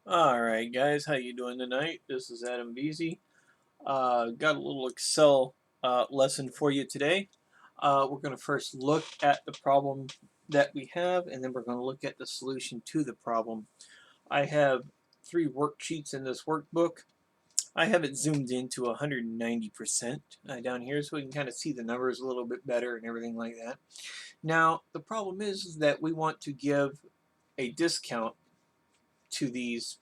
All right, guys, how you doing tonight? This is Adam Beasy. Got a little Excel lesson for you today. We're going to first look at the problem that we have, and then we're going to look at the solution to the problem. I have three worksheets in this workbook. I have it zoomed into 190% down here so we can kind of see the numbers a little bit better and everything like that. Now, the problem is that we want to give a discount to these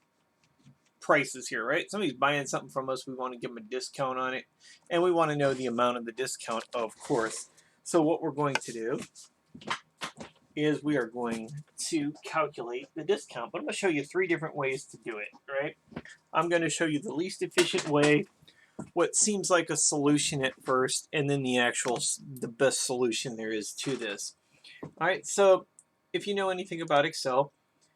prices here, right? Somebody's buying something from us, we want to give them a discount on it, and we want to know the amount of the discount, of course. So what we're going to do is we are going to calculate the discount, but I'm going to show you three different ways to do it, right? I'm going to show you the least efficient way, what seems like a solution at first, and then the best solution there is to this. All right, so if you know anything about Excel,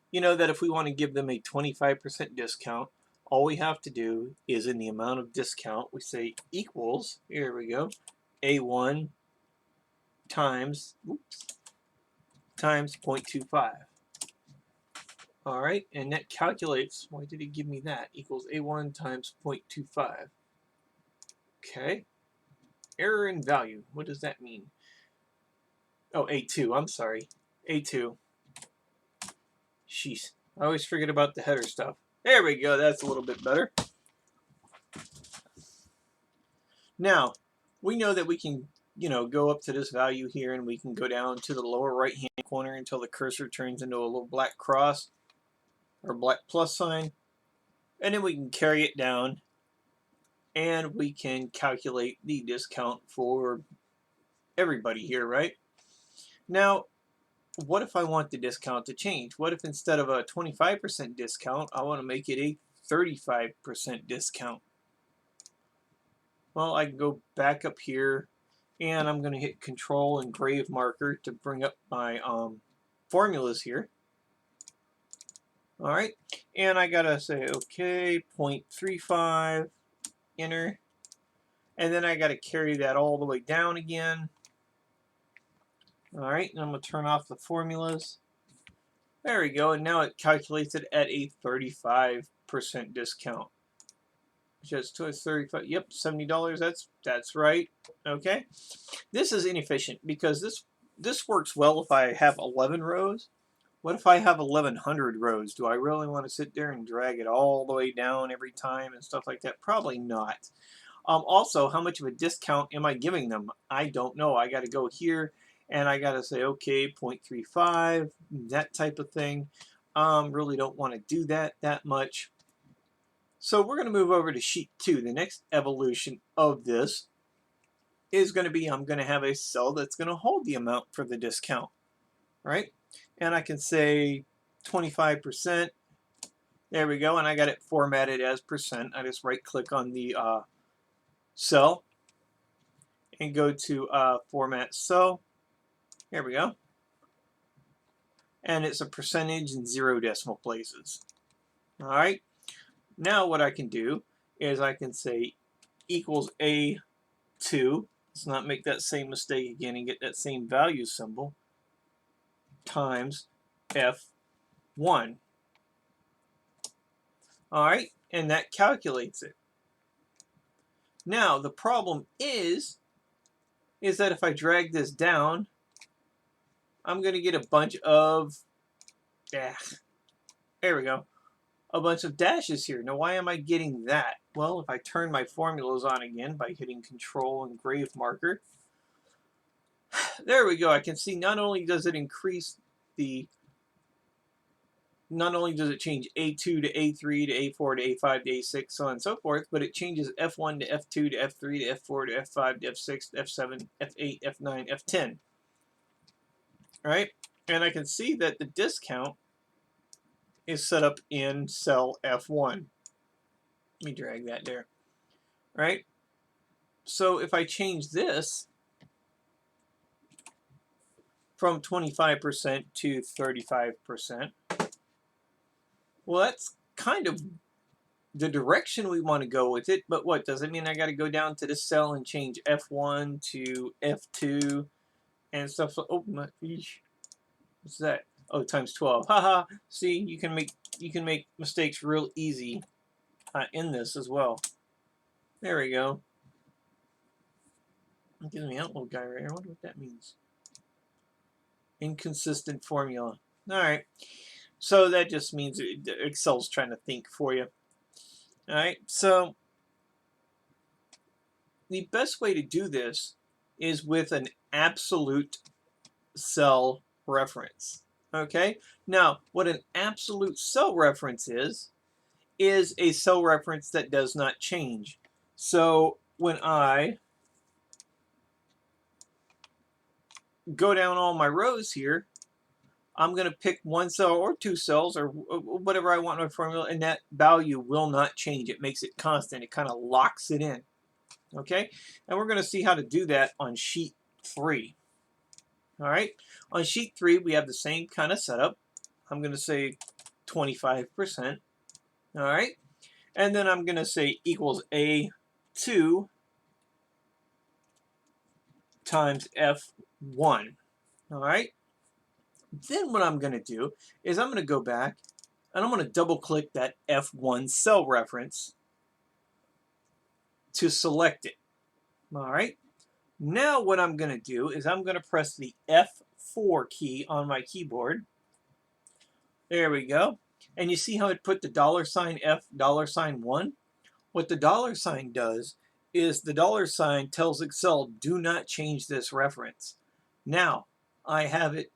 you know that if we want to give them a 25% discount, all we have to do is in the amount of discount, we say equals, here we go, A1 times, times 0.25. All right, and that calculates, why did it give me that? Equals A1 times 0.25. Okay, error in value, what does that mean? Oh, A2, I'm sorry, A2. Sheesh, I always forget about the header stuff. There we go, that's a little bit better. Now, we know that we can, go up to this value here and we can go down to the lower right hand corner until the cursor turns into a little black cross or black plus sign. And then we can carry it down and we can calculate the discount for everybody here, right? Now, what if I want the discount to change? What if instead of a 25% discount, I want to make it a 35% discount? Well, I can go back up here and I'm going to hit Control and Grave Marker to bring up my formulas here. All right, and I gotta say okay, 0.35, enter, and then I gotta carry that all the way down again. All right, and I'm gonna turn off the formulas. There we go, and now it calculates it at a 35% discount. Just to a 35, yep, $70. That's right. Okay, this is inefficient because this works well if I have 11 rows. What if I have 1100 rows? Do I really want to sit there and drag it all the way down every time and stuff like that? Probably not. Also, how much of a discount am I giving them? I don't know. I got to go here and I got to say, okay, 0.35, that type of thing. Really don't want to do that much. So we're going to move over to sheet 2. The next evolution of this is going to be I'm going to have a cell that's going to hold the amount for the discount, right? And I can say 25%. There we go, and I got it formatted as percent. I just right click on the cell and go to format cell. There we go. And it's a percentage in 0 decimal places. All right. Now what I can do is I can say equals A2. Let's not make that same mistake again and get that same value symbol times F1. All right, and that calculates it. Now the problem is that if I drag this down, I'm going to get a bunch of, there we go, a bunch of dashes here. Now why am I getting that? Well, if I turn my formulas on again by hitting Control and Grave Marker, there we go. I can see not only does it increase the, not only does it change A2 to A3 to A4 to A5 to A6, so on and so forth, but it changes F1 to F2 to F3 to F4 to F5 to F6 to F7, F8, F9, F10. All right, and I can see that the discount is set up in cell F1. Let me drag that there. All right, so if I change this from 25% to 35%, well, that's kind of the direction we want to go with it, but what does it mean? I got to go down to this cell and change F1 to F2 and stuff. Oh my, what's that? Oh, times 12. Haha. See, you can make mistakes real easy in this as well. There we go. It gives me an little guy right here. I wonder what that means. Inconsistent formula. All right. So that just means Excel's trying to think for you. All right. So the best way to do this is with an absolute cell reference. Okay. Now, what an absolute cell reference is a cell reference that does not change. So when I go down all my rows here, I'm going to pick one cell or two cells or whatever I want in my formula, and that value will not change. It makes it constant. It kind of locks it in. Okay, and we're going to see how to do that on sheet 3. All right, on sheet 3 we have the same kind of setup. I'm going to say 25%. All right, and then I'm going to say equals A2 times F1. All right, then what I'm going to do is I'm going to go back and I'm going to double click that F1 cell reference to select it. All right, now what I'm going to do is I'm going to press the F4 key on my keyboard. There we go. And you see how it put the $F $1? What the $sign does is the $sign tells Excel, do not change this reference. Now, I have it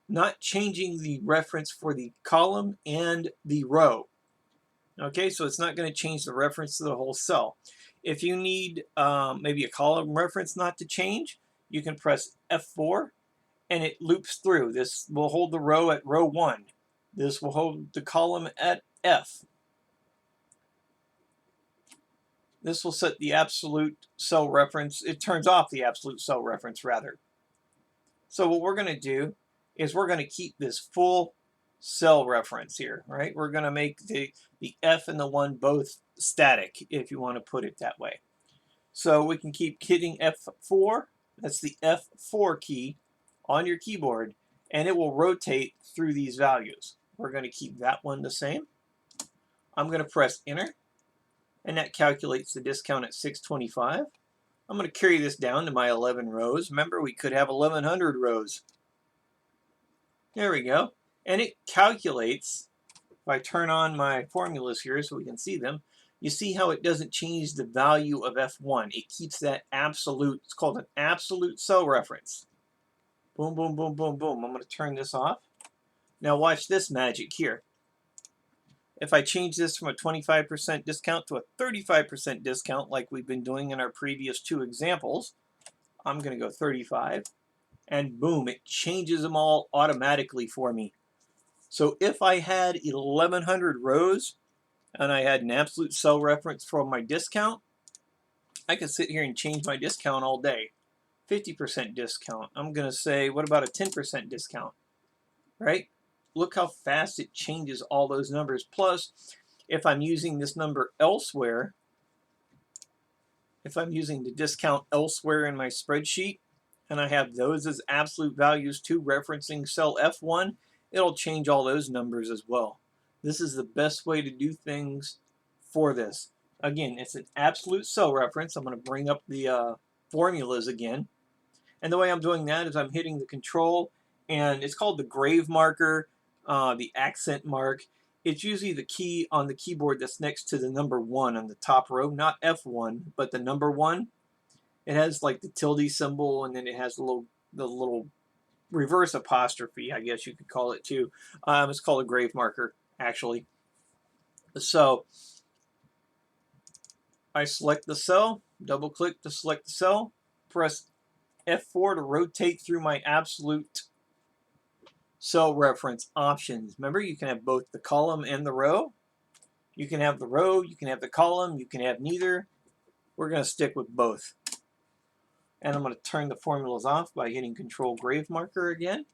not changing the reference for the column and the row. Okay, so it's not going to change the reference to the whole cell. If you need maybe a column reference not to change, you can press F4 and it loops through. This will hold the row at row 1. This will hold the column at F. This will set the absolute cell reference. It turns off the absolute cell reference rather. So what we're going to do is we're going to keep this full cell reference here, right? We're going to make the F and the 1 both static, if you want to put it that way. So we can keep hitting F4. That's the F4 key on your keyboard, and it will rotate through these values. We're going to keep that one the same. I'm going to press enter, and that calculates the discount at 625. I'm going to carry this down to my 11 rows. Remember, we could have 1100 rows. There we go. And it calculates, if I turn on my formulas here so we can see them, you see how it doesn't change the value of F1. It keeps that absolute, it's called an absolute cell reference. Boom, boom, boom, boom, boom. I'm going to turn this off. Now watch this magic here. If I change this from a 25% discount to a 35% discount like we've been doing in our previous 2 examples, I'm going to go 35. And boom, it changes them all automatically for me. So if I had 1100 rows and I had an absolute cell reference for my discount, I could sit here and change my discount all day. 50% discount. I'm going to say, what about a 10% discount? Right? Look how fast it changes all those numbers. Plus, if I'm using this number elsewhere, if I'm using the discount elsewhere in my spreadsheet, and I have those as absolute values too, referencing cell F1, it'll change all those numbers as well. This is the best way to do things for this. Again, it's an absolute cell reference. I'm going to bring up the formulas again. And the way I'm doing that is I'm hitting the control, and it's called the grave marker, the accent mark. It's usually the key on the keyboard that's next to the number 1 on the top row, not F1, but the number 1. It has like the tilde symbol, and then it has the little reverse apostrophe, I guess you could call it too. It's called a grave marker, actually. So I select the cell, double click to select the cell, press F4 to rotate through my absolute cell reference options. Remember, you can have both the column and the row. You can have the row, you can have the column, you can have neither. We're going to stick with both. And I'm going to turn the formulas off by hitting Control Grave Marker again.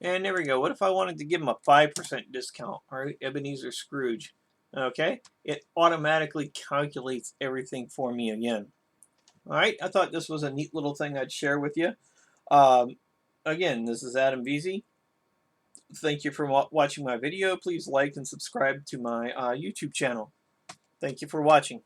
And there we go. What if I wanted to give them a 5% discount? All right, Ebenezer Scrooge. Okay, it automatically calculates everything for me again. All right, I thought this was a neat little thing I'd share with you. Again, this is Adam Veazey. Thank you for watching my video. Please like and subscribe to my YouTube channel. Thank you for watching.